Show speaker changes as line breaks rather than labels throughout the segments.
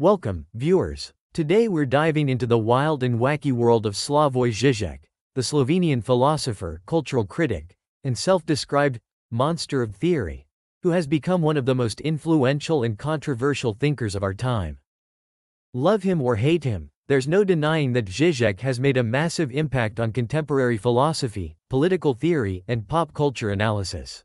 Welcome, viewers. Today we're diving into the wild and wacky world of Slavoj Žižek, the Slovenian philosopher, cultural critic, and self-described monster of theory, who has become one of the most influential and controversial thinkers of our time. Love him or hate him, there's no denying that Žižek has made a massive impact on contemporary philosophy, political theory, and pop culture analysis.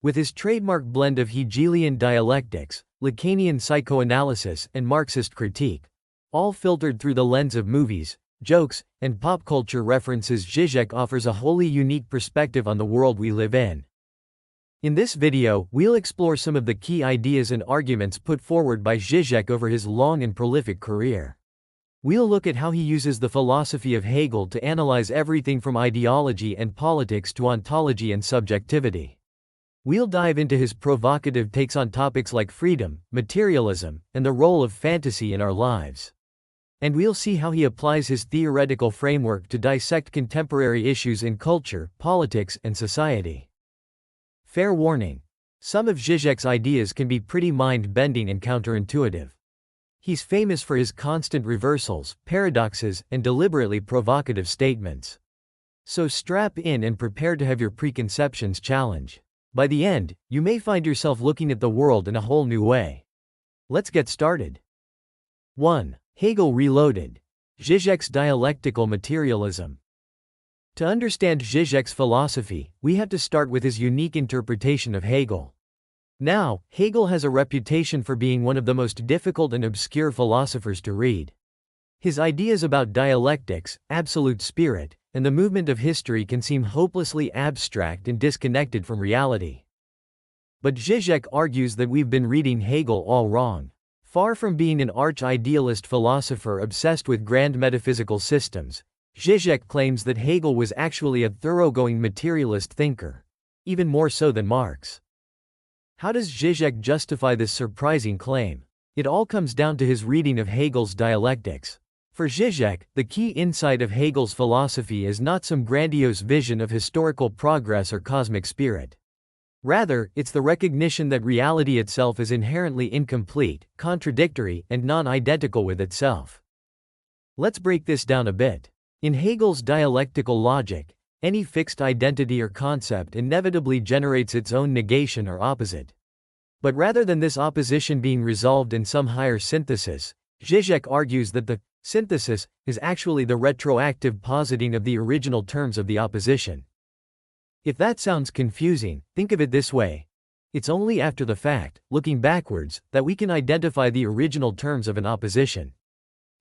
With his trademark blend of Hegelian dialectics, Lacanian psychoanalysis, and Marxist critique, all filtered through the lens of movies, jokes, and pop culture references, Žižek offers a wholly unique perspective on the world we live in. In this video, we'll explore some of the key ideas and arguments put forward by Žižek over his long and prolific career. We'll look at how he uses the philosophy of Hegel to analyze everything from ideology and politics to ontology and subjectivity. We'll dive into his provocative takes on topics like freedom, materialism, and the role of fantasy in our lives. And we'll see how he applies his theoretical framework to dissect contemporary issues in culture, politics, and society. Fair warning: some of Žižek's ideas can be pretty mind-bending and counterintuitive. He's famous for his constant reversals, paradoxes, and deliberately provocative statements. So strap in and prepare to have your preconceptions challenged. By the end, you may find yourself looking at the world in a whole new way. Let's get started. 1. Hegel Reloaded. Žižek's dialectical materialism. To understand Žižek's philosophy, we have to start with his unique interpretation of Hegel. Now, Hegel has a reputation for being one of the most difficult and obscure philosophers to read. His ideas about dialectics, absolute spirit, and the movement of history can seem hopelessly abstract and disconnected from reality. But Žižek argues that we've been reading Hegel all wrong. Far from being an arch-idealist philosopher obsessed with grand metaphysical systems, Žižek claims that Hegel was actually a thoroughgoing materialist thinker, even more so than Marx. How does Žižek justify this surprising claim? It all comes down to his reading of Hegel's dialectics. For Žižek, the key insight of Hegel's philosophy is not some grandiose vision of historical progress or cosmic spirit. Rather, it's the recognition that reality itself is inherently incomplete, contradictory, and non-identical with itself. Let's break this down a bit. In Hegel's dialectical logic, any fixed identity or concept inevitably generates its own negation or opposite. But rather than this opposition being resolved in some higher synthesis, Žižek argues that the synthesis is actually the retroactive positing of the original terms of the opposition. If that sounds confusing, think of it this way. It's only after the fact, looking backwards, that we can identify the original terms of an opposition.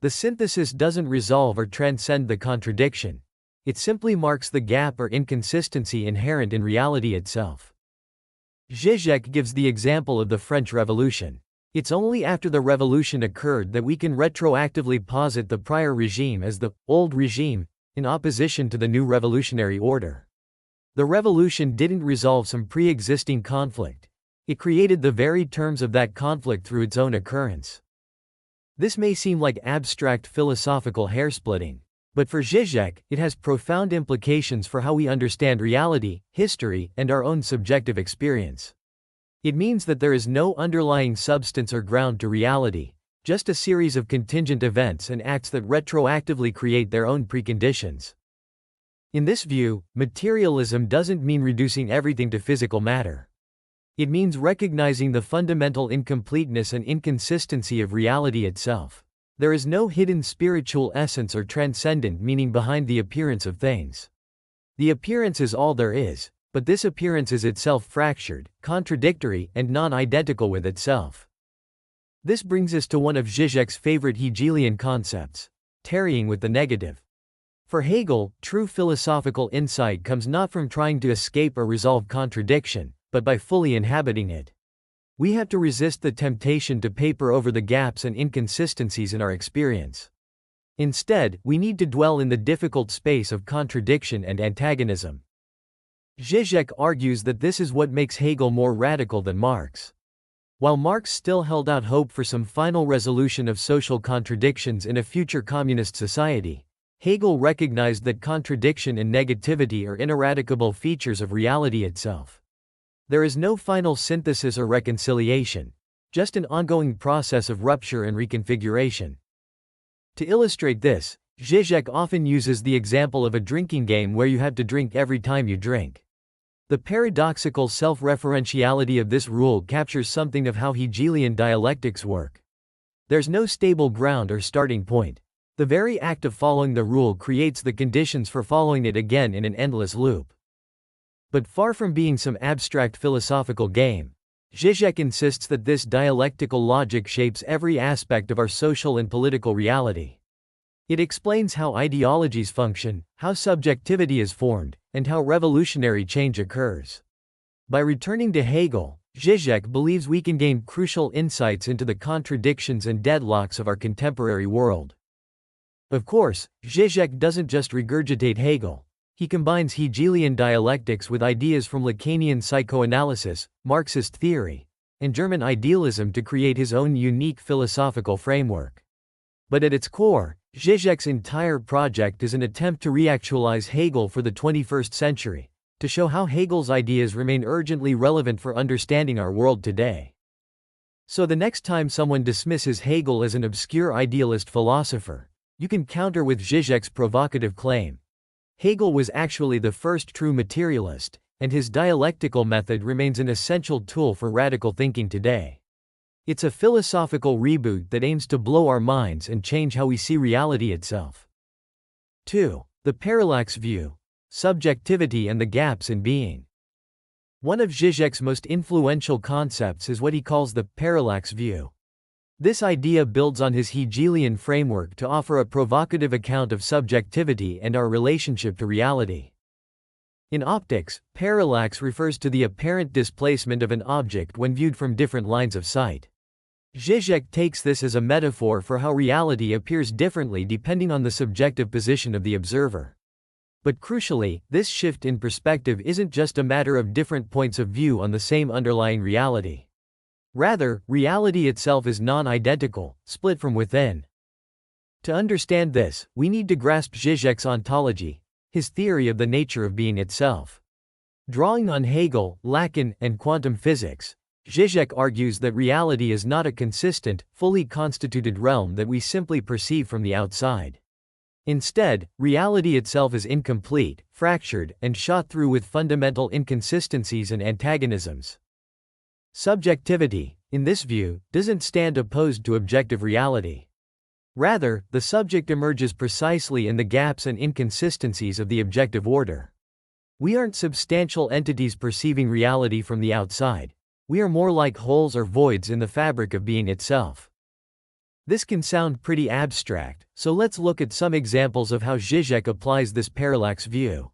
The synthesis doesn't resolve or transcend the contradiction. It simply marks the gap or inconsistency inherent in reality itself. Žižek gives the example of the French Revolution. It's only after the revolution occurred that we can retroactively posit the prior regime as the old regime, in opposition to the new revolutionary order. The revolution didn't resolve some pre-existing conflict. It created the very terms of that conflict through its own occurrence. This may seem like abstract philosophical hairsplitting, but for Žižek, it has profound implications for how we understand reality, history, and our own subjective experience. It means that there is no underlying substance or ground to reality, just a series of contingent events and acts that retroactively create their own preconditions. In this view, materialism doesn't mean reducing everything to physical matter. It means recognizing the fundamental incompleteness and inconsistency of reality itself. There is no hidden spiritual essence or transcendent meaning behind the appearance of things. The appearance is all there is, but this appearance is itself fractured, contradictory, and non-identical with itself. This brings us to one of Žižek's favorite Hegelian concepts: tarrying with the negative. For Hegel, true philosophical insight comes not from trying to escape or resolve contradiction, but by fully inhabiting it. We have to resist the temptation to paper over the gaps and inconsistencies in our experience. Instead, we need to dwell in the difficult space of contradiction and antagonism. Žižek argues that this is what makes Hegel more radical than Marx. While Marx still held out hope for some final resolution of social contradictions in a future communist society, Hegel recognized that contradiction and negativity are ineradicable features of reality itself. There is no final synthesis or reconciliation. just an ongoing process of rupture and reconfiguration. To illustrate this, Žižek often uses the example of a drinking game where you have to drink every time you drink. The paradoxical self-referentiality of this rule captures something of how Hegelian dialectics work. There's no stable ground or starting point. The very act of following the rule creates the conditions for following it again in an endless loop. But far from being some abstract philosophical game, Žižek insists that this dialectical logic shapes every aspect of our social and political reality. It explains how ideologies function, how subjectivity is formed, and how revolutionary change occurs. By returning to Hegel, Žižek believes we can gain crucial insights into the contradictions and deadlocks of our contemporary world. Of course, Žižek doesn't just regurgitate Hegel. He combines Hegelian dialectics with ideas from Lacanian psychoanalysis, Marxist theory, and German idealism to create his own unique philosophical framework. But at its core, Žižek's entire project is an attempt to reactualize Hegel for the 21st century, to show how Hegel's ideas remain urgently relevant for understanding our world today. So the next time someone dismisses Hegel as an obscure idealist philosopher, you can counter with Žižek's provocative claim. Hegel was actually the first true materialist, and his dialectical method remains an essential tool for radical thinking today. It's a philosophical reboot that aims to blow our minds and change how we see reality itself. 2. The parallax view. Subjectivity and the gaps in being. One of Žižek's most influential concepts is what he calls the parallax view. This idea builds on his Hegelian framework to offer a provocative account of subjectivity and our relationship to reality. In optics, parallax refers to the apparent displacement of an object when viewed from different lines of sight. Žižek takes this as a metaphor for how reality appears differently depending on the subjective position of the observer. But crucially, this shift in perspective isn't just a matter of different points of view on the same underlying reality. Rather, reality itself is non-identical, split from within. To understand this, we need to grasp Žižek's ontology, his theory of the nature of being itself. Drawing on Hegel, Lacan, and quantum physics, Žižek argues that reality is not a consistent, fully constituted realm that we simply perceive from the outside. Instead, reality itself is incomplete, fractured, and shot through with fundamental inconsistencies and antagonisms. Subjectivity, in this view, doesn't stand opposed to objective reality. Rather, the subject emerges precisely in the gaps and inconsistencies of the objective order. We aren't substantial entities perceiving reality from the outside. We are more like holes or voids in the fabric of being itself. This can sound pretty abstract, so let's look at some examples of how Žižek applies this parallax view.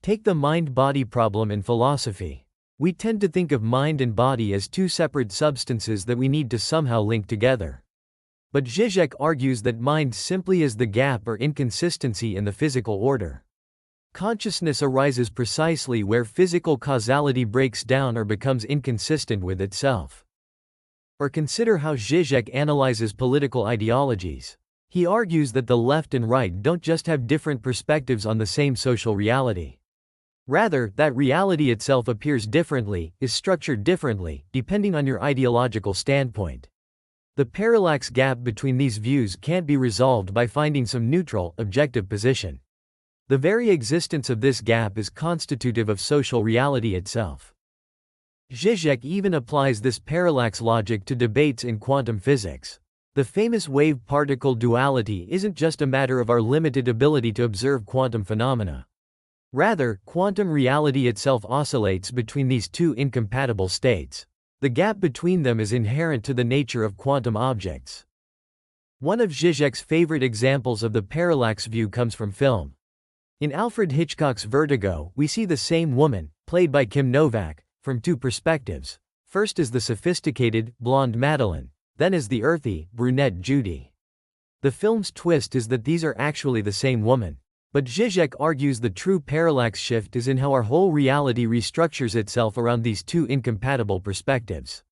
Take the mind-body problem in philosophy. We tend to think of mind and body as two separate substances that we need to somehow link together. But Žižek argues that mind simply is the gap or inconsistency in the physical order. Consciousness arises precisely where physical causality breaks down or becomes inconsistent with itself. Or consider how Žižek analyzes political ideologies. He argues that the left and right don't just have different perspectives on the same social reality. Rather, that reality itself appears differently, is structured differently, depending on your ideological standpoint. The parallax gap between these views can't be resolved by finding some neutral, objective position. The very existence of this gap is constitutive of social reality itself. Žižek even applies this parallax logic to debates in quantum physics. The famous wave-particle duality isn't just a matter of our limited ability to observe quantum phenomena. Rather, quantum reality itself oscillates between these two incompatible states. The gap between them is inherent to the nature of quantum objects. One of Žižek's favorite examples of the parallax view comes from film. In Alfred Hitchcock's Vertigo, we see the same woman, played by Kim Novak, from two perspectives. First as the sophisticated, blonde Madeline, then as the earthy, brunette Judy. The film's twist is that these are actually the same woman. But Žižek argues the true parallax shift is in how our whole reality restructures itself around these two incompatible perspectives.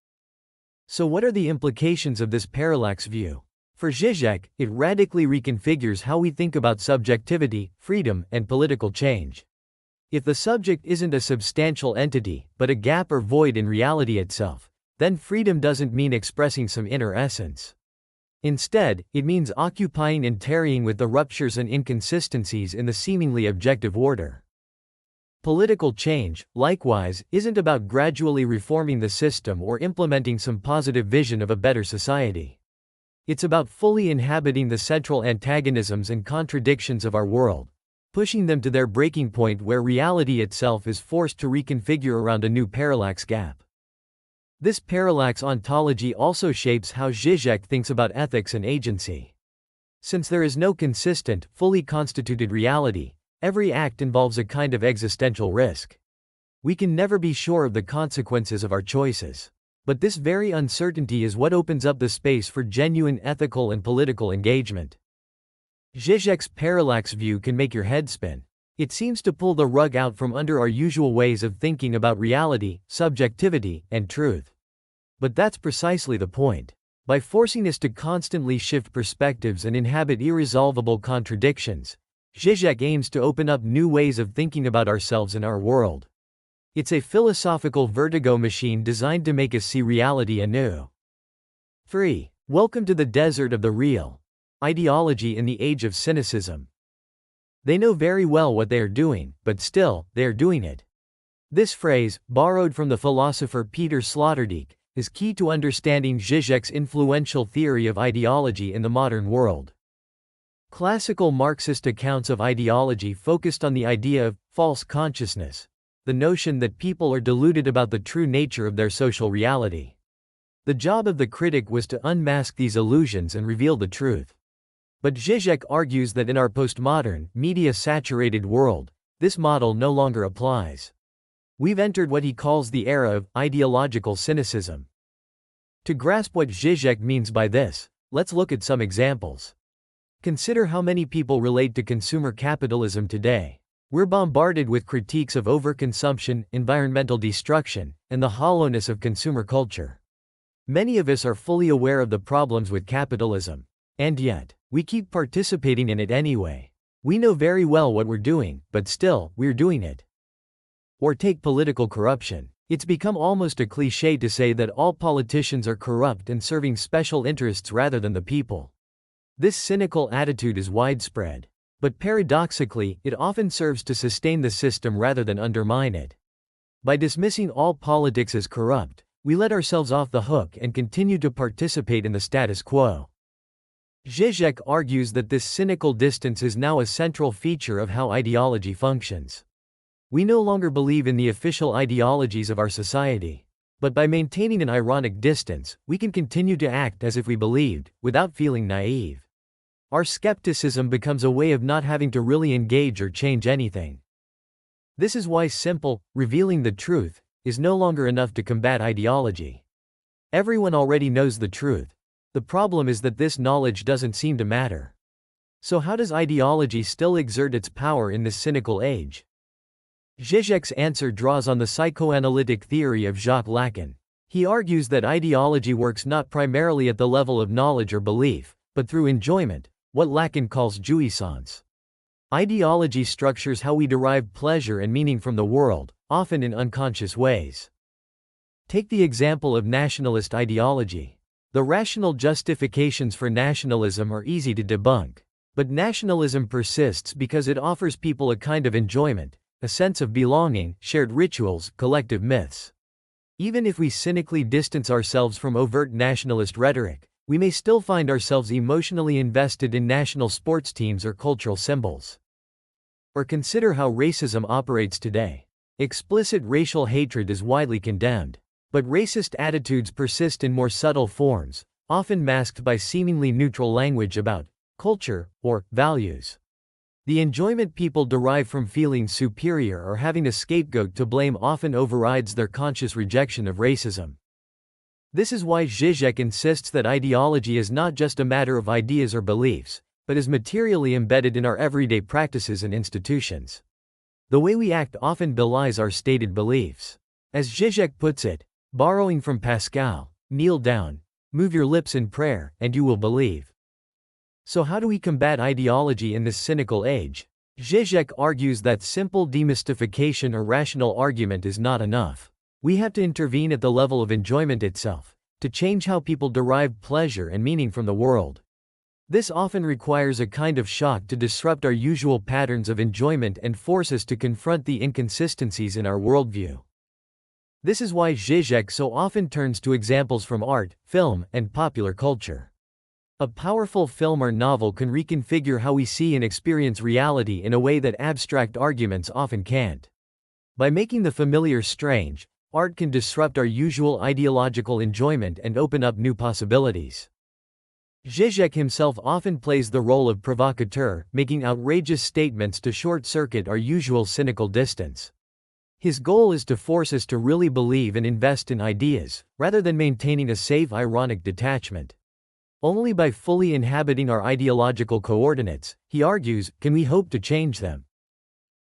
So what are the implications of this parallax view? For Žižek, it radically reconfigures how we think about subjectivity, freedom, and political change. If the subject isn't a substantial entity, but a gap or void in reality itself, then freedom doesn't mean expressing some inner essence. Instead, it means occupying and tarrying with the ruptures and inconsistencies in the seemingly objective order. Political change, likewise, isn't about gradually reforming the system or implementing some positive vision of a better society. It's about fully inhabiting the central antagonisms and contradictions of our world, pushing them to their breaking point where reality itself is forced to reconfigure around a new parallax gap. This parallax ontology also shapes how Žižek thinks about ethics and agency. Since there is no consistent, fully constituted reality, every act involves a kind of existential risk. We can never be sure of the consequences of our choices. But this very uncertainty is what opens up the space for genuine ethical and political engagement. Žižek's parallax view can make your head spin. It seems to pull the rug out from under our usual ways of thinking about reality, subjectivity, and truth. But that's precisely the point. By forcing us to constantly shift perspectives and inhabit irresolvable contradictions, Žižek aims to open up new ways of thinking about ourselves and our world. It's a philosophical vertigo machine designed to make us see reality anew. 3. Welcome to the desert of the real. Ideology in the age of cynicism. They know very well what they are doing, but still, they are doing it. This phrase, borrowed from the philosopher Peter Sloterdijk, is key to understanding Žižek's influential theory of ideology in the modern world. Classical Marxist accounts of ideology focused on the idea of false consciousness, the notion that people are deluded about the true nature of their social reality. The job of the critic was to unmask these illusions and reveal the truth. But Žižek argues that in our postmodern, media-saturated world, this model no longer applies. We've entered what he calls the era of ideological cynicism. To grasp what Žižek means by this, let's look at some examples. Consider how many people relate to consumer capitalism today. We're bombarded with critiques of overconsumption, environmental destruction, and the hollowness of consumer culture. Many of us are fully aware of the problems with capitalism. And yet, we keep participating in it anyway. We know very well what we're doing, but still, we're doing it. Or take political corruption. It's become almost a cliché to say that all politicians are corrupt and serving special interests rather than the people. This cynical attitude is widespread. But paradoxically, it often serves to sustain the system rather than undermine it. By dismissing all politics as corrupt, we let ourselves off the hook and continue to participate in the status quo. Žižek argues that this cynical distance is now a central feature of how ideology functions. We no longer believe in the official ideologies of our society. But by maintaining an ironic distance, we can continue to act as if we believed, without feeling naive. Our skepticism becomes a way of not having to really engage or change anything. This is why simple, revealing the truth, is no longer enough to combat ideology. Everyone already knows the truth. The problem is that this knowledge doesn't seem to matter. So how does ideology still exert its power in this cynical age? Žižek's answer draws on the psychoanalytic theory of Jacques Lacan. He argues that ideology works not primarily at the level of knowledge or belief, but through enjoyment, what Lacan calls jouissance. Ideology structures how we derive pleasure and meaning from the world, often in unconscious ways. Take the example of nationalist ideology. The rational justifications for nationalism are easy to debunk. But nationalism persists because it offers people a kind of enjoyment, a sense of belonging, shared rituals, collective myths. Even if we cynically distance ourselves from overt nationalist rhetoric, we may still find ourselves emotionally invested in national sports teams or cultural symbols. Or consider how racism operates today. Explicit racial hatred is widely condemned. But racist attitudes persist in more subtle forms, often masked by seemingly neutral language about culture or values. The enjoyment people derive from feeling superior or having a scapegoat to blame often overrides their conscious rejection of racism. This is why Žižek insists that ideology is not just a matter of ideas or beliefs, but is materially embedded in our everyday practices and institutions. The way we act often belies our stated beliefs. As Žižek puts it, borrowing from Pascal, kneel down, move your lips in prayer, and you will believe. So how do we combat ideology in this cynical age? Žižek argues that simple demystification or rational argument is not enough. We have to intervene at the level of enjoyment itself, to change how people derive pleasure and meaning from the world. This often requires a kind of shock to disrupt our usual patterns of enjoyment and force us to confront the inconsistencies in our worldview. This is why Žižek so often turns to examples from art, film, and popular culture. A powerful film or novel can reconfigure how we see and experience reality in a way that abstract arguments often can't. By making the familiar strange, art can disrupt our usual ideological enjoyment and open up new possibilities. Žižek himself often plays the role of provocateur, making outrageous statements to short-circuit our usual cynical distance. His goal is to force us to really believe and invest in ideas, rather than maintaining a safe ironic detachment. Only by fully inhabiting our ideological coordinates, he argues, can we hope to change them.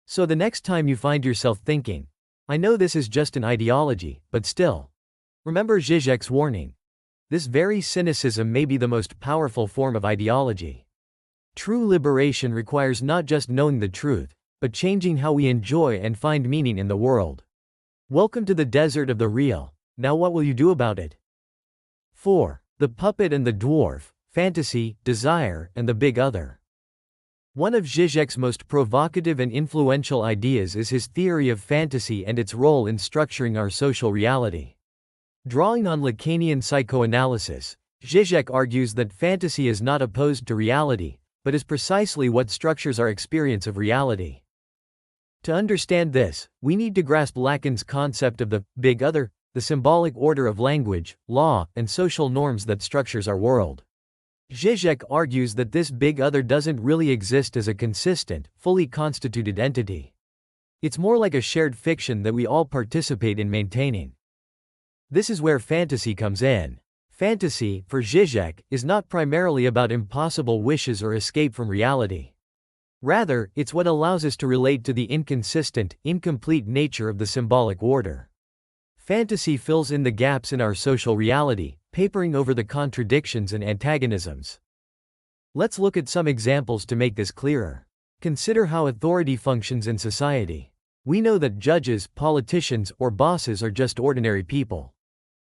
So the next time you find yourself thinking, I know this is just an ideology, but still. Remember Žižek's warning. This very cynicism may be the most powerful form of ideology. True liberation requires not just knowing the truth, but changing how we enjoy and find meaning in the world. Welcome to the desert of the real. Now what will you do about it? 4. The puppet and the dwarf, fantasy, desire, and the big other. One of Žižek's most provocative and influential ideas is his theory of fantasy and its role in structuring our social reality. Drawing on Lacanian psychoanalysis, Žižek argues that fantasy is not opposed to reality, but is precisely what structures our experience of reality. To understand this, we need to grasp Lacan's concept of the big other, the symbolic order of language, law, and social norms that structures our world. Žižek argues that this big other doesn't really exist as a consistent, fully constituted entity. It's more like a shared fiction that we all participate in maintaining. This is where fantasy comes in. Fantasy, for Žižek, is not primarily about impossible wishes or escape from reality. Rather, it's what allows us to relate to the inconsistent, incomplete nature of the symbolic order. Fantasy fills in the gaps in our social reality, papering over the contradictions and antagonisms. Let's look at some examples to make this clearer. Consider how authority functions in society. We know that judges, politicians, or bosses are just ordinary people.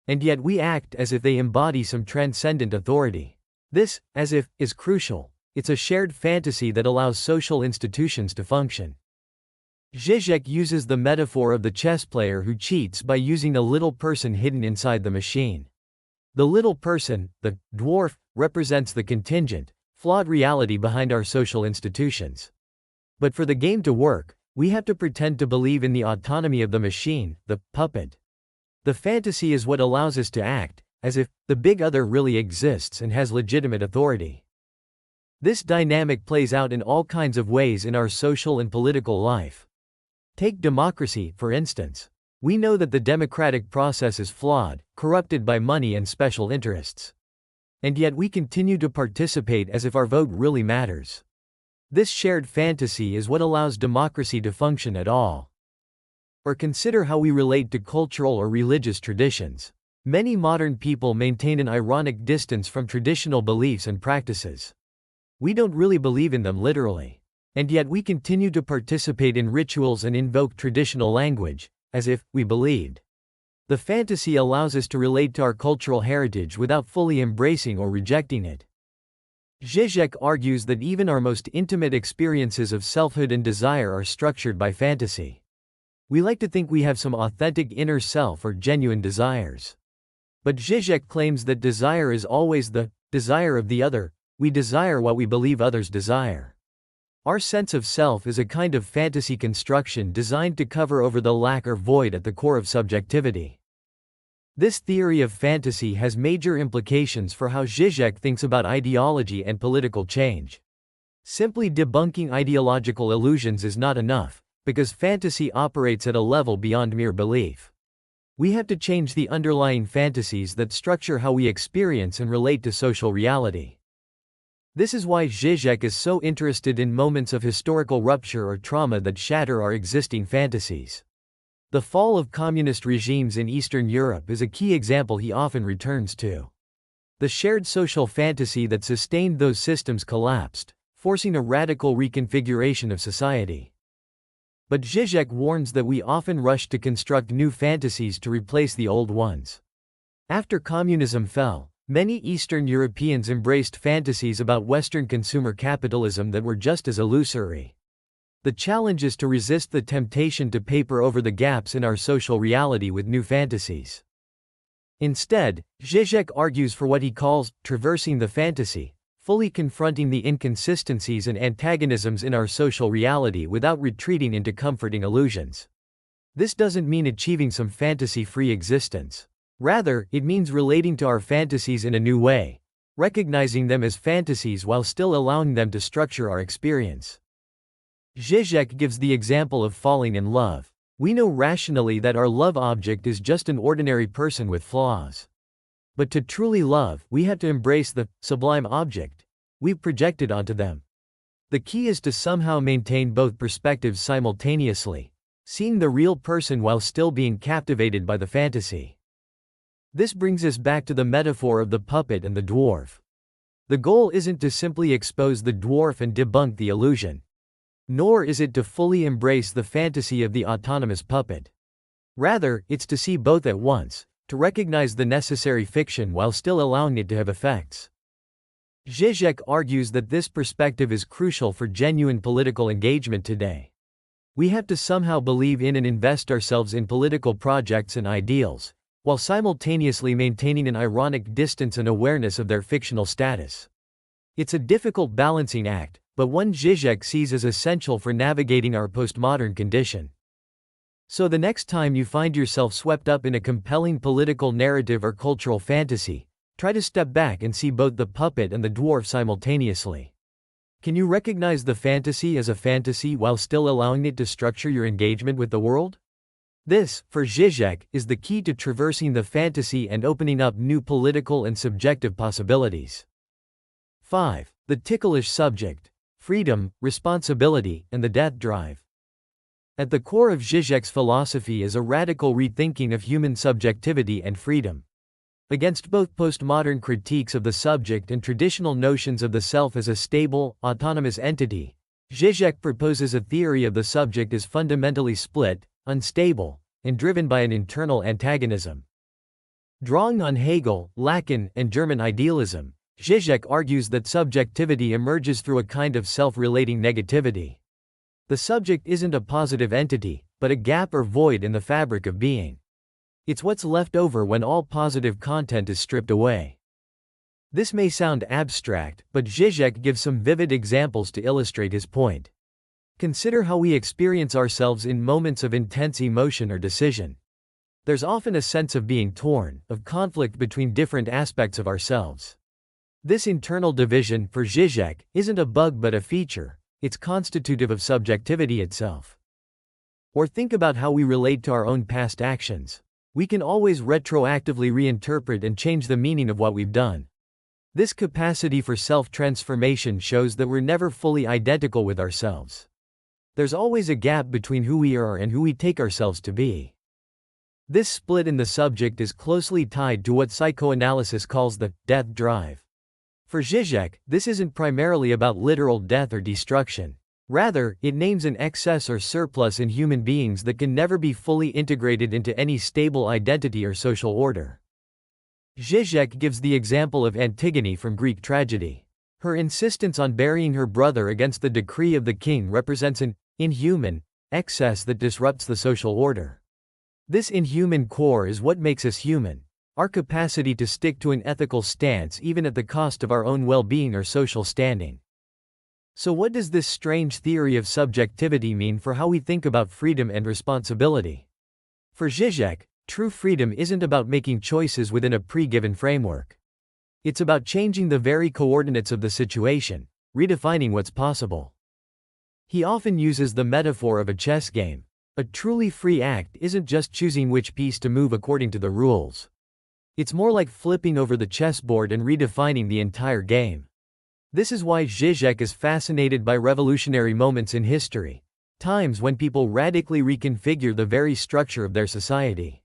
And yet we act as if they embody some transcendent authority. This, as if, is crucial. It's a shared fantasy that allows social institutions to function. Žižek uses the metaphor of the chess player who cheats by using a little person hidden inside the machine. The little person, the dwarf, represents the contingent, flawed reality behind our social institutions. But for the game to work, we have to pretend to believe in the autonomy of the machine, the puppet. The fantasy is what allows us to act as if the big other really exists and has legitimate authority. This dynamic plays out in all kinds of ways in our social and political life. Take democracy, for instance. We know that the democratic process is flawed, corrupted by money and special interests. And yet we continue to participate as if our vote really matters. This shared fantasy is what allows democracy to function at all. Or consider how we relate to cultural or religious traditions. Many modern people maintain an ironic distance from traditional beliefs and practices. We don't really believe in them literally. And yet we continue to participate in rituals and invoke traditional language, as if we believed. The fantasy allows us to relate to our cultural heritage without fully embracing or rejecting it. Žižek argues that even our most intimate experiences of selfhood and desire are structured by fantasy. We like to think we have some authentic inner self or genuine desires. But Žižek claims that desire is always the desire of the other. We desire what we believe others desire. Our sense of self is a kind of fantasy construction designed to cover over the lack or void at the core of subjectivity. This theory of fantasy has major implications for how Žižek thinks about ideology and political change. Simply debunking ideological illusions is not enough, because fantasy operates at a level beyond mere belief. We have to change the underlying fantasies that structure how we experience and relate to social reality. This is why Žižek is so interested in moments of historical rupture or trauma that shatter our existing fantasies. The fall of communist regimes in Eastern Europe is a key example he often returns to. The shared social fantasy that sustained those systems collapsed, forcing a radical reconfiguration of society. But Žižek warns that we often rush to construct new fantasies to replace the old ones. After communism fell, many Eastern Europeans embraced fantasies about Western consumer capitalism that were just as illusory. The challenge is to resist the temptation to paper over the gaps in our social reality with new fantasies. Instead, Žižek argues for what he calls traversing the fantasy, fully confronting the inconsistencies and antagonisms in our social reality without retreating into comforting illusions. This doesn't mean achieving some fantasy-free existence. Rather, it means relating to our fantasies in a new way, recognizing them as fantasies while still allowing them to structure our experience. Žižek gives the example of falling in love. We know rationally that our love object is just an ordinary person with flaws. But to truly love, we have to embrace the sublime object we've projected onto them. The key is to somehow maintain both perspectives simultaneously, seeing the real person while still being captivated by the fantasy. This brings us back to the metaphor of the puppet and the dwarf. The goal isn't to simply expose the dwarf and debunk the illusion. Nor is it to fully embrace the fantasy of the autonomous puppet. Rather, it's to see both at once, to recognize the necessary fiction while still allowing it to have effects. Žižek argues that this perspective is crucial for genuine political engagement today. We have to somehow believe in and invest ourselves in political projects and ideals, while simultaneously maintaining an ironic distance and awareness of their fictional status. It's a difficult balancing act, but one Žižek sees as essential for navigating our postmodern condition. So the next time you find yourself swept up in a compelling political narrative or cultural fantasy, try to step back and see both the puppet and the dwarf simultaneously. Can you recognize the fantasy as a fantasy while still allowing it to structure your engagement with the world? This, for Žižek, is the key to traversing the fantasy and opening up new political and subjective possibilities. 5. The ticklish subject: freedom, responsibility, and the death drive. At the core of Žižek's philosophy is a radical rethinking of human subjectivity and freedom. Against both postmodern critiques of the subject and traditional notions of the self as a stable, autonomous entity, Žižek proposes a theory of the subject as fundamentally split, unstable, and driven by an internal antagonism. Drawing on Hegel, Lacan, and German idealism, Žižek argues that subjectivity emerges through a kind of self-relating negativity. The subject isn't a positive entity, but a gap or void in the fabric of being. It's what's left over when all positive content is stripped away. This may sound abstract, but Žižek gives some vivid examples to illustrate his point. Consider how we experience ourselves in moments of intense emotion or decision. There's often a sense of being torn, of conflict between different aspects of ourselves. This internal division, for Žižek, isn't a bug but a feature. It's constitutive of subjectivity itself. Or think about how we relate to our own past actions. We can always retroactively reinterpret and change the meaning of what we've done. This capacity for self-transformation shows that we're never fully identical with ourselves. There's always a gap between who we are and who we take ourselves to be. This split in the subject is closely tied to what psychoanalysis calls the death drive. For Žižek, this isn't primarily about literal death or destruction. Rather, it names an excess or surplus in human beings that can never be fully integrated into any stable identity or social order. Žižek gives the example of Antigone from Greek tragedy. Her insistence on burying her brother against the decree of the king represents an inhuman excess that disrupts the social order. This inhuman core is what makes us human, our capacity to stick to an ethical stance even at the cost of our own well-being or social standing. So what does this strange theory of subjectivity mean for how we think about freedom and responsibility? For Žižek, true freedom isn't about making choices within a pre-given framework. It's about changing the very coordinates of the situation, redefining what's possible. He often uses the metaphor of a chess game. A truly free act isn't just choosing which piece to move according to the rules. It's more like flipping over the chessboard and redefining the entire game. This is why Žižek is fascinated by revolutionary moments in history, times when people radically reconfigure the very structure of their society.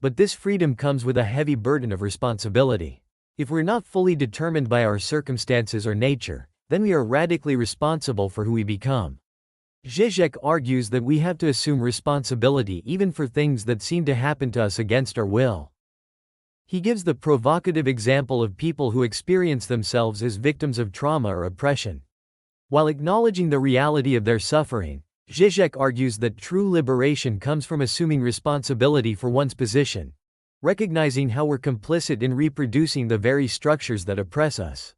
But this freedom comes with a heavy burden of responsibility. If we're not fully determined by our circumstances or nature, then we are radically responsible for who we become. Žižek argues that we have to assume responsibility even for things that seem to happen to us against our will. He gives the provocative example of people who experience themselves as victims of trauma or oppression. While acknowledging the reality of their suffering, Žižek argues that true liberation comes from assuming responsibility for one's position, recognizing how we're complicit in reproducing the very structures that oppress us.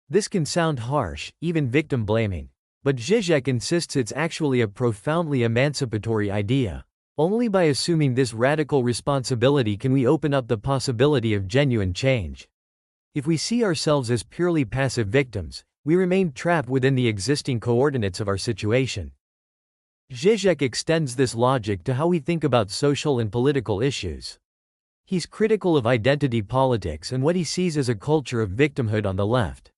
This can sound harsh, even victim-blaming, but Žižek insists it's actually a profoundly emancipatory idea. Only by assuming this radical responsibility can we open up the possibility of genuine change. If we see ourselves as purely passive victims, we remain trapped within the existing coordinates of our situation. Žižek extends this logic to how we think about social and political issues. He's critical of identity politics and what he sees as a culture of victimhood on the left.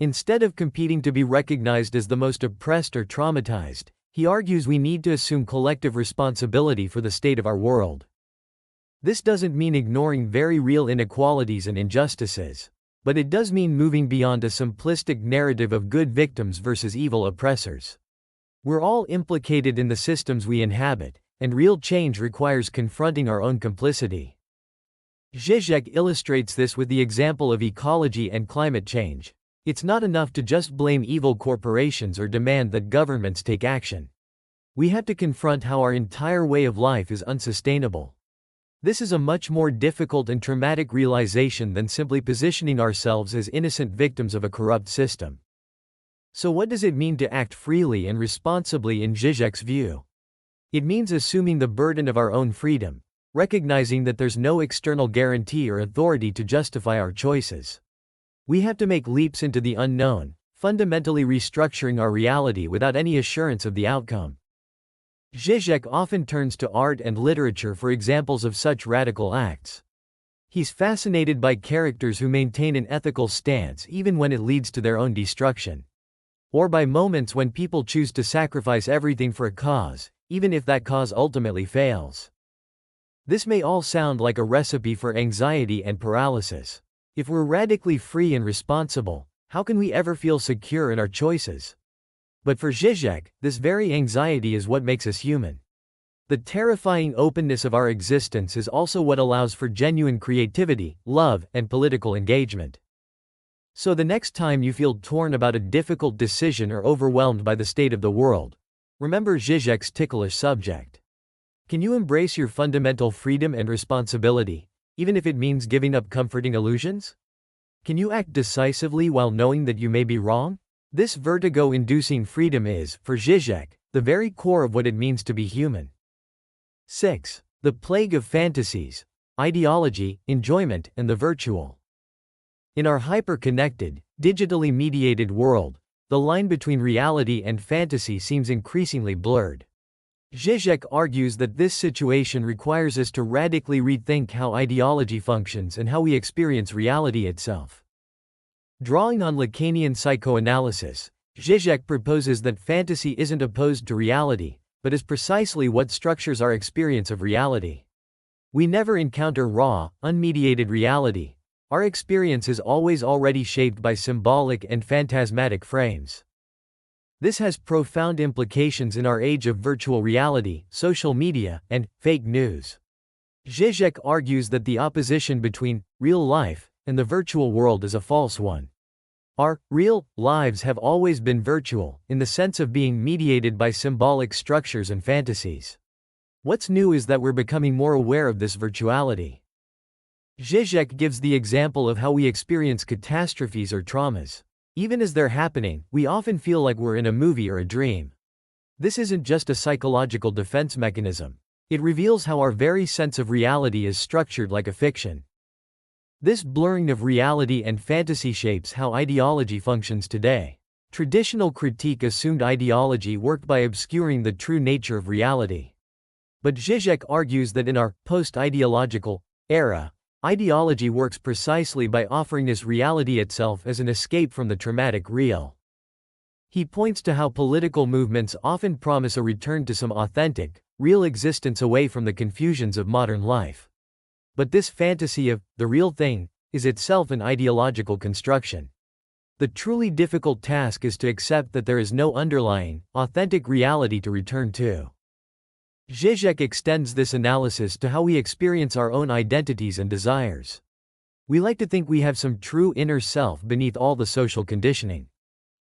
Instead of competing to be recognized as the most oppressed or traumatized, he argues we need to assume collective responsibility for the state of our world. This doesn't mean ignoring very real inequalities and injustices, but it does mean moving beyond a simplistic narrative of good victims versus evil oppressors. We're all implicated in the systems we inhabit, and real change requires confronting our own complicity. Žižek illustrates this with the example of ecology and climate change. It's not enough to just blame evil corporations or demand that governments take action. We have to confront how our entire way of life is unsustainable. This is a much more difficult and traumatic realization than simply positioning ourselves as innocent victims of a corrupt system. So what does it mean to act freely and responsibly in Žižek's view? It means assuming the burden of our own freedom, recognizing that there's no external guarantee or authority to justify our choices. We have to make leaps into the unknown, fundamentally restructuring our reality without any assurance of the outcome. Žižek often turns to art and literature for examples of such radical acts. He's fascinated by characters who maintain an ethical stance even when it leads to their own destruction. Or by moments when people choose to sacrifice everything for a cause, even if that cause ultimately fails. This may all sound like a recipe for anxiety and paralysis. If we're radically free and responsible, how can we ever feel secure in our choices? But for Žižek, this very anxiety is what makes us human. The terrifying openness of our existence is also what allows for genuine creativity, love, and political engagement. So the next time you feel torn about a difficult decision or overwhelmed by the state of the world, remember Žižek's ticklish subject. Can you embrace your fundamental freedom and responsibility, even if it means giving up comforting illusions? Can you act decisively while knowing that you may be wrong? This vertigo-inducing freedom is, for Žižek, the very core of what it means to be human. 6. The plague of fantasies, ideology, enjoyment, and the virtual. In our hyper-connected, digitally mediated world, the line between reality and fantasy seems increasingly blurred. Žižek argues that this situation requires us to radically rethink how ideology functions and how we experience reality itself. Drawing on Lacanian psychoanalysis, Žižek proposes that fantasy isn't opposed to reality, but is precisely what structures our experience of reality. We never encounter raw, unmediated reality. Our experience is always already shaped by symbolic and phantasmatic frames. This has profound implications in our age of virtual reality, social media, and fake news. Žižek argues that the opposition between real life and the virtual world is a false one. Our real lives have always been virtual, in the sense of being mediated by symbolic structures and fantasies. What's new is that we're becoming more aware of this virtuality. Žižek gives the example of how we experience catastrophes or traumas. Even as they're happening, we often feel like we're in a movie or a dream. This isn't just a psychological defense mechanism. It reveals how our very sense of reality is structured like a fiction. This blurring of reality and fantasy shapes how ideology functions today. Traditional critique assumed ideology worked by obscuring the true nature of reality. But Žižek argues that in our post-ideological era, ideology works precisely by offering us reality itself as an escape from the traumatic real. He points to how political movements often promise a return to some authentic, real existence away from the confusions of modern life. But this fantasy of the real thing is itself an ideological construction. The truly difficult task is to accept that there is no underlying, authentic reality to return to. Žižek extends this analysis to how we experience our own identities and desires. We like to think we have some true inner self beneath all the social conditioning.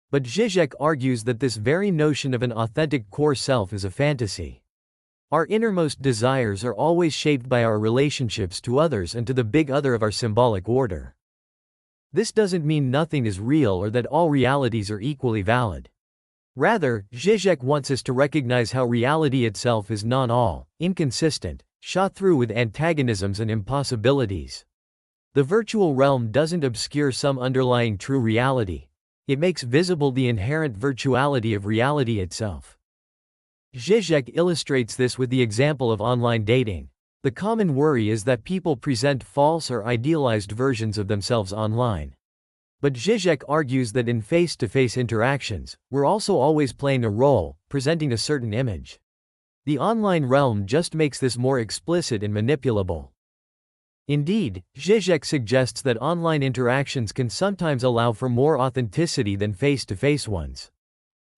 But Žižek argues that this very notion of an authentic core self is a fantasy. Our innermost desires are always shaped by our relationships to others and to the big other of our symbolic order. This doesn't mean nothing is real or that all realities are equally valid. Rather, Žižek wants us to recognize how reality itself is non-all, inconsistent, shot through with antagonisms and impossibilities. The virtual realm doesn't obscure some underlying true reality. It makes visible the inherent virtuality of reality itself. Žižek illustrates this with the example of online dating. The common worry is that people present false or idealized versions of themselves online. But Žižek argues that in face-to-face interactions, we're also always playing a role, presenting a certain image. The online realm just makes this more explicit and manipulable. Indeed, Žižek suggests that online interactions can sometimes allow for more authenticity than face-to-face ones.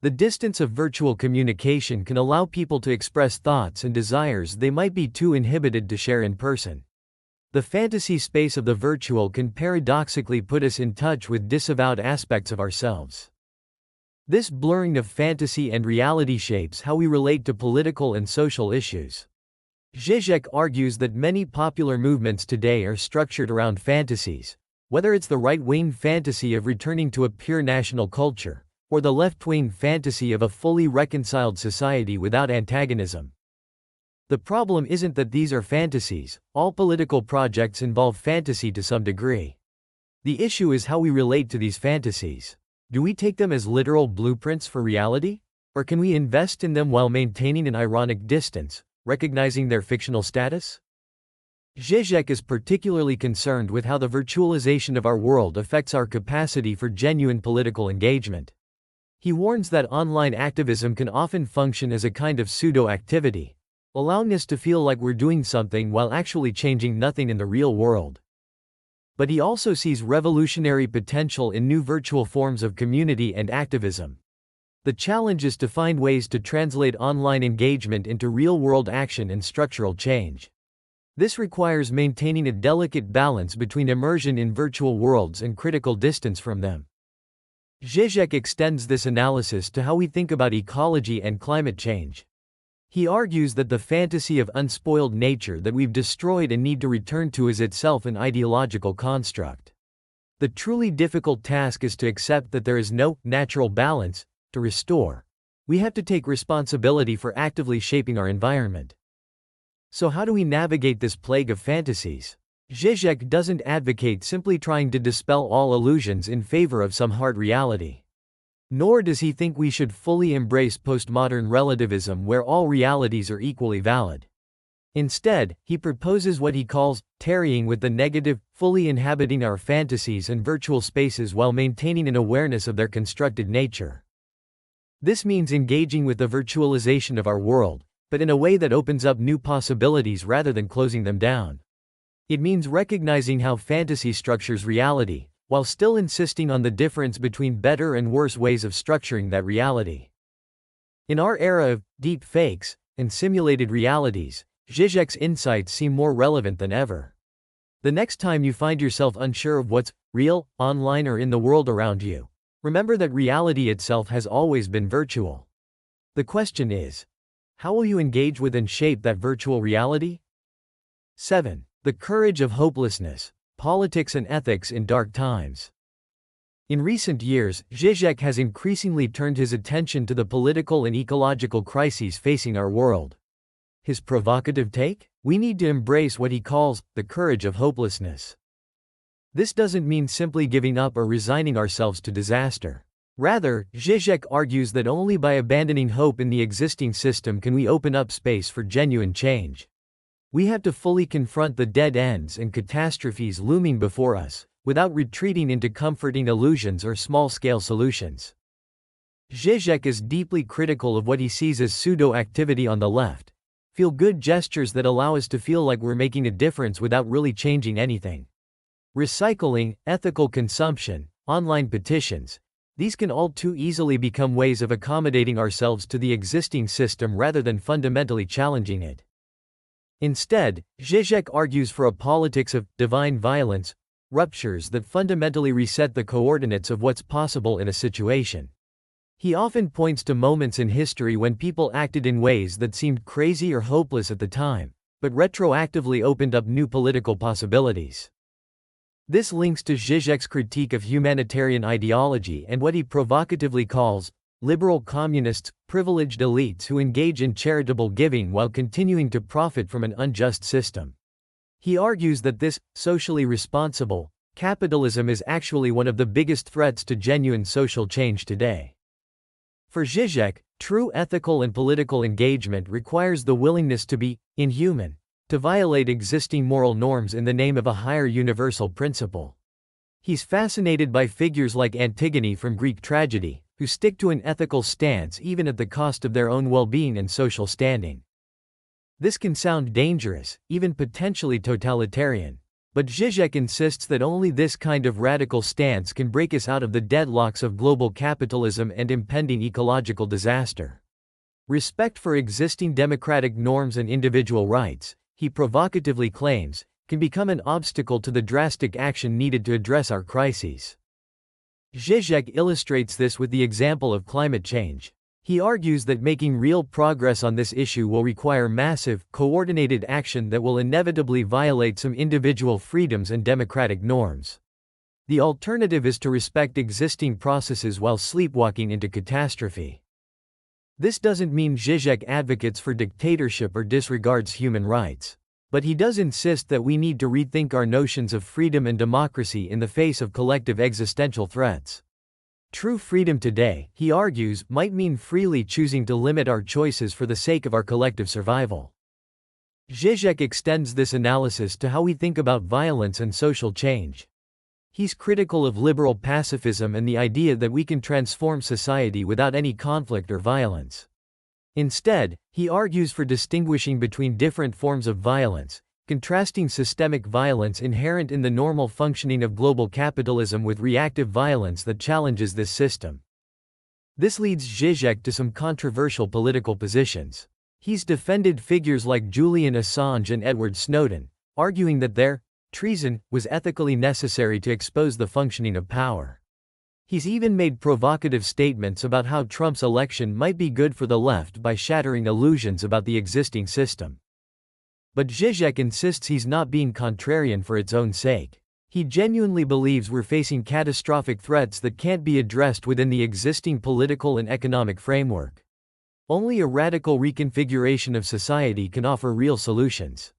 The distance of virtual communication can allow people to express thoughts and desires they might be too inhibited to share in person. The fantasy space of the virtual can paradoxically put us in touch with disavowed aspects of ourselves. This blurring of fantasy and reality shapes how we relate to political and social issues. Žižek argues that many popular movements today are structured around fantasies, whether it's the right-wing fantasy of returning to a pure national culture, or the left-wing fantasy of a fully reconciled society without antagonism. The problem isn't that these are fantasies. All political projects involve fantasy to some degree. The issue is how we relate to these fantasies. Do we take them as literal blueprints for reality? Or can we invest in them while maintaining an ironic distance, recognizing their fictional status? Žižek is particularly concerned with how the virtualization of our world affects our capacity for genuine political engagement. He warns that online activism can often function as a kind of pseudo-activity, allowing us to feel like we're doing something while actually changing nothing in the real world. But he also sees revolutionary potential in new virtual forms of community and activism. The challenge is to find ways to translate online engagement into real-world action and structural change. This requires maintaining a delicate balance between immersion in virtual worlds and critical distance from them. Žižek extends this analysis to how we think about ecology and climate change. He argues that the fantasy of unspoiled nature that we've destroyed and need to return to is itself an ideological construct. The truly difficult task is to accept that there is no natural balance to restore. We have to take responsibility for actively shaping our environment. So how do we navigate this plague of fantasies? Žižek doesn't advocate simply trying to dispel all illusions in favor of some hard reality. Nor does he think we should fully embrace postmodern relativism where all realities are equally valid. Instead, he proposes what he calls tarrying with the negative, fully inhabiting our fantasies and virtual spaces while maintaining an awareness of their constructed nature. This means engaging with the virtualization of our world, but in a way that opens up new possibilities rather than closing them down. It means recognizing how fantasy structures reality, while still insisting on the difference between better and worse ways of structuring that reality. In our era of deep fakes and simulated realities, Žižek's insights seem more relevant than ever. The next time you find yourself unsure of what's real, online or in the world around you, remember that reality itself has always been virtual. The question is, how will you engage with and shape that virtual reality? 7. The courage of hopelessness. Politics and ethics in dark times. In recent years, Žižek has increasingly turned his attention to the political and ecological crises facing our world. His provocative take? We need to embrace what he calls the courage of hopelessness. This doesn't mean simply giving up or resigning ourselves to disaster. Rather, Žižek argues that only by abandoning hope in the existing system can we open up space for genuine change. We have to fully confront the dead ends and catastrophes looming before us, without retreating into comforting illusions or small-scale solutions. Žižek is deeply critical of what he sees as pseudo-activity on the left, feel-good gestures that allow us to feel like we're making a difference without really changing anything. Recycling, ethical consumption, online petitions. These can all too easily become ways of accommodating ourselves to the existing system rather than fundamentally challenging it. Instead, Žižek argues for a politics of divine violence, ruptures that fundamentally reset the coordinates of what's possible in a situation. He often points to moments in history when people acted in ways that seemed crazy or hopeless at the time, but retroactively opened up new political possibilities. This links to Žižek's critique of humanitarian ideology and what he provocatively calls liberal communists, privileged elites who engage in charitable giving while continuing to profit from an unjust system. He argues that this socially responsible capitalism is actually one of the biggest threats to genuine social change today. For Žižek, true ethical and political engagement requires the willingness to be inhuman, to violate existing moral norms in the name of a higher universal principle. He's fascinated by figures like Antigone from Greek tragedy, who stick to an ethical stance even at the cost of their own well-being and social standing. This can sound dangerous, even potentially totalitarian, but Žižek insists that only this kind of radical stance can break us out of the deadlocks of global capitalism and impending ecological disaster. Respect for existing democratic norms and individual rights, he provocatively claims, can become an obstacle to the drastic action needed to address our crises. Žižek illustrates this with the example of climate change. He argues that making real progress on this issue will require massive, coordinated action that will inevitably violate some individual freedoms and democratic norms. The alternative is to respect existing processes while sleepwalking into catastrophe. This doesn't mean Žižek advocates for dictatorship or disregards human rights. But he does insist that we need to rethink our notions of freedom and democracy in the face of collective existential threats. True freedom today, he argues, might mean freely choosing to limit our choices for the sake of our collective survival. Žižek extends this analysis to how we think about violence and social change. He's critical of liberal pacifism and the idea that we can transform society without any conflict or violence. Instead, he argues for distinguishing between different forms of violence, contrasting systemic violence inherent in the normal functioning of global capitalism with reactive violence that challenges this system. This leads Žižek to some controversial political positions. He's defended figures like Julian Assange and Edward Snowden, arguing that their treason was ethically necessary to expose the functioning of power. He's even made provocative statements about how Trump's election might be good for the left by shattering illusions about the existing system. But Žižek insists he's not being contrarian for its own sake. He genuinely believes we're facing catastrophic threats that can't be addressed within the existing political and economic framework. Only a radical reconfiguration of society can offer real solutions.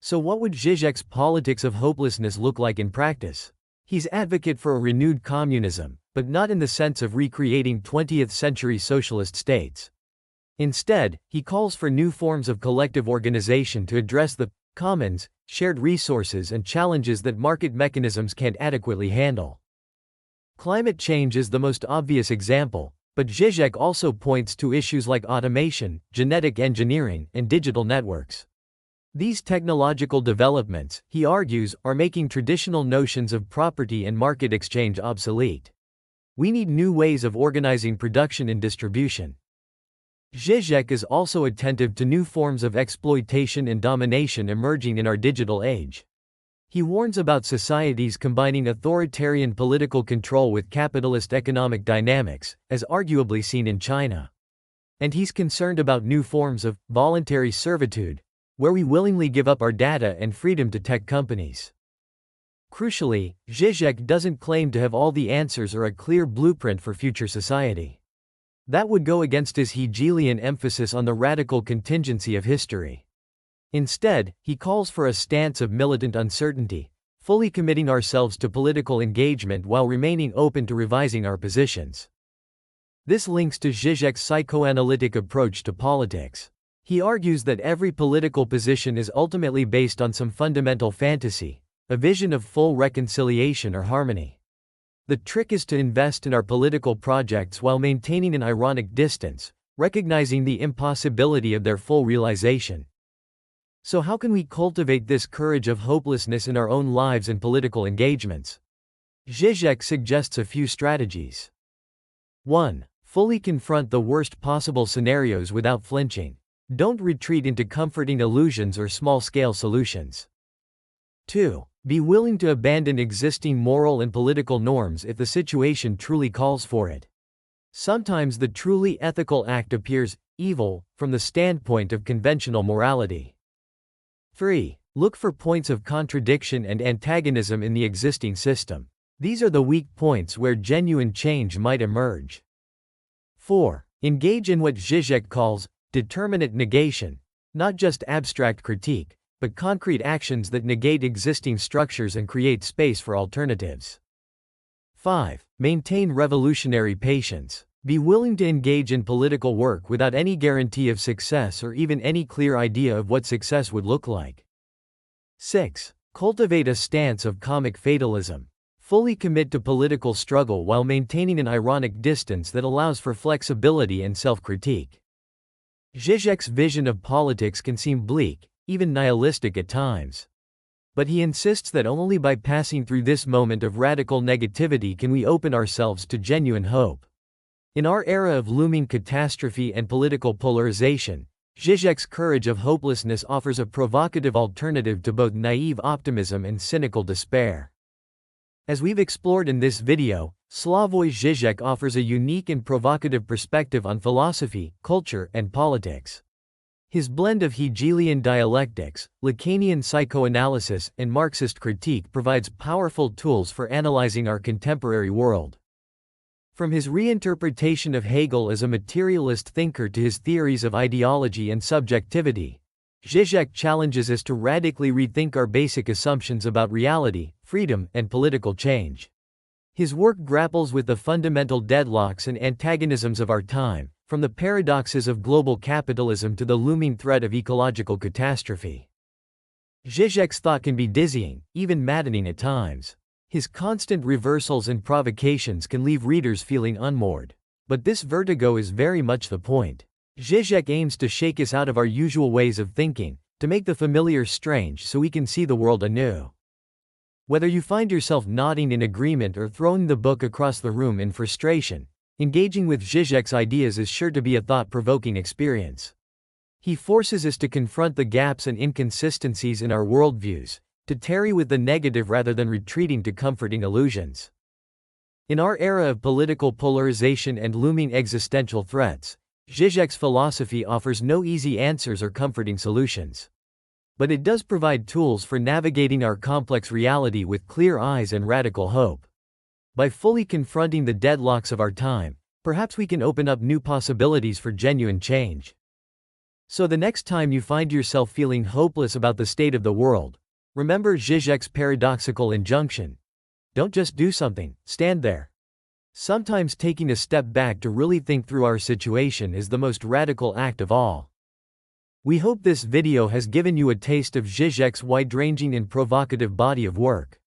So what would Žižek's politics of hopelessness look like in practice? He's advocate for a renewed communism, but not in the sense of recreating 20th-century socialist states. Instead, he calls for new forms of collective organization to address the commons, shared resources and challenges that market mechanisms can't adequately handle. Climate change is the most obvious example, but Žižek also points to issues like automation, genetic engineering, and digital networks. These technological developments, he argues, are making traditional notions of property and market exchange obsolete. We need new ways of organizing production and distribution. Žižek is also attentive to new forms of exploitation and domination emerging in our digital age. He warns about societies combining authoritarian political control with capitalist economic dynamics, as arguably seen in China. And he's concerned about new forms of voluntary servitude, where we willingly give up our data and freedom to tech companies. Crucially, Žižek doesn't claim to have all the answers or a clear blueprint for future society. That would go against his Hegelian emphasis on the radical contingency of history. Instead, he calls for a stance of militant uncertainty, fully committing ourselves to political engagement while remaining open to revising our positions. This links to Žižek's psychoanalytic approach to politics. He argues that every political position is ultimately based on some fundamental fantasy, a vision of full reconciliation or harmony. The trick is to invest in our political projects while maintaining an ironic distance, recognizing the impossibility of their full realization. So how can we cultivate this courage of hopelessness in our own lives and political engagements? Žižek suggests a few strategies. 1. Fully confront the worst possible scenarios without flinching. Don't retreat into comforting illusions or small-scale solutions. 2. Be willing to abandon existing moral and political norms if the situation truly calls for it. Sometimes the truly ethical act appears evil from the standpoint of conventional morality. 3. Look for points of contradiction and antagonism in the existing system. These are the weak points where genuine change might emerge. 4. Engage in what Žižek calls determinate negation, not just abstract critique, but concrete actions that negate existing structures and create space for alternatives. 5. Maintain revolutionary patience. Be willing to engage in political work without any guarantee of success or even any clear idea of what success would look like. 6. Cultivate a stance of comic fatalism. Fully commit to political struggle while maintaining an ironic distance that allows for flexibility and self-critique. Žižek's vision of politics can seem bleak, even nihilistic at times. But he insists that only by passing through this moment of radical negativity can we open ourselves to genuine hope. In our era of looming catastrophe and political polarization, Žižek's courage of hopelessness offers a provocative alternative to both naive optimism and cynical despair. As we've explored in this video, Slavoj Žižek offers a unique and provocative perspective on philosophy, culture, and politics. His blend of Hegelian dialectics, Lacanian psychoanalysis, and Marxist critique provides powerful tools for analyzing our contemporary world. From his reinterpretation of Hegel as a materialist thinker to his theories of ideology and subjectivity, Žižek challenges us to radically rethink our basic assumptions about reality, freedom, and political change. His work grapples with the fundamental deadlocks and antagonisms of our time, from the paradoxes of global capitalism to the looming threat of ecological catastrophe. Žižek's thought can be dizzying, even maddening at times. His constant reversals and provocations can leave readers feeling unmoored. But this vertigo is very much the point. Žižek aims to shake us out of our usual ways of thinking, to make the familiar strange so we can see the world anew. Whether you find yourself nodding in agreement or throwing the book across the room in frustration, engaging with Žižek's ideas is sure to be a thought-provoking experience. He forces us to confront the gaps and inconsistencies in our worldviews, to tarry with the negative rather than retreating to comforting illusions. In our era of political polarization and looming existential threats, Žižek's philosophy offers no easy answers or comforting solutions. But it does provide tools for navigating our complex reality with clear eyes and radical hope. By fully confronting the deadlocks of our time, perhaps we can open up new possibilities for genuine change. So the next time you find yourself feeling hopeless about the state of the world, remember Žižek's paradoxical injunction. Don't just do something, stand there. Sometimes taking a step back to really think through our situation is the most radical act of all. We hope this video has given you a taste of Žižek's wide-ranging and provocative body of work.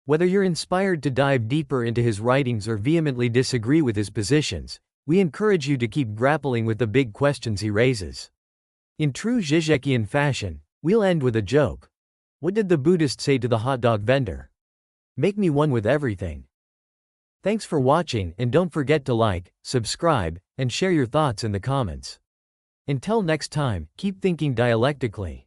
Whether you're inspired to dive deeper into his writings or vehemently disagree with his positions, we encourage you to keep grappling with the big questions he raises. In true Žižekian fashion, we'll end with a joke. What did the Buddhist say to the hot dog vendor? Make me one with everything. Thanks for watching, and don't forget to like, subscribe, and share your thoughts in the comments. Until next time, keep thinking dialectically.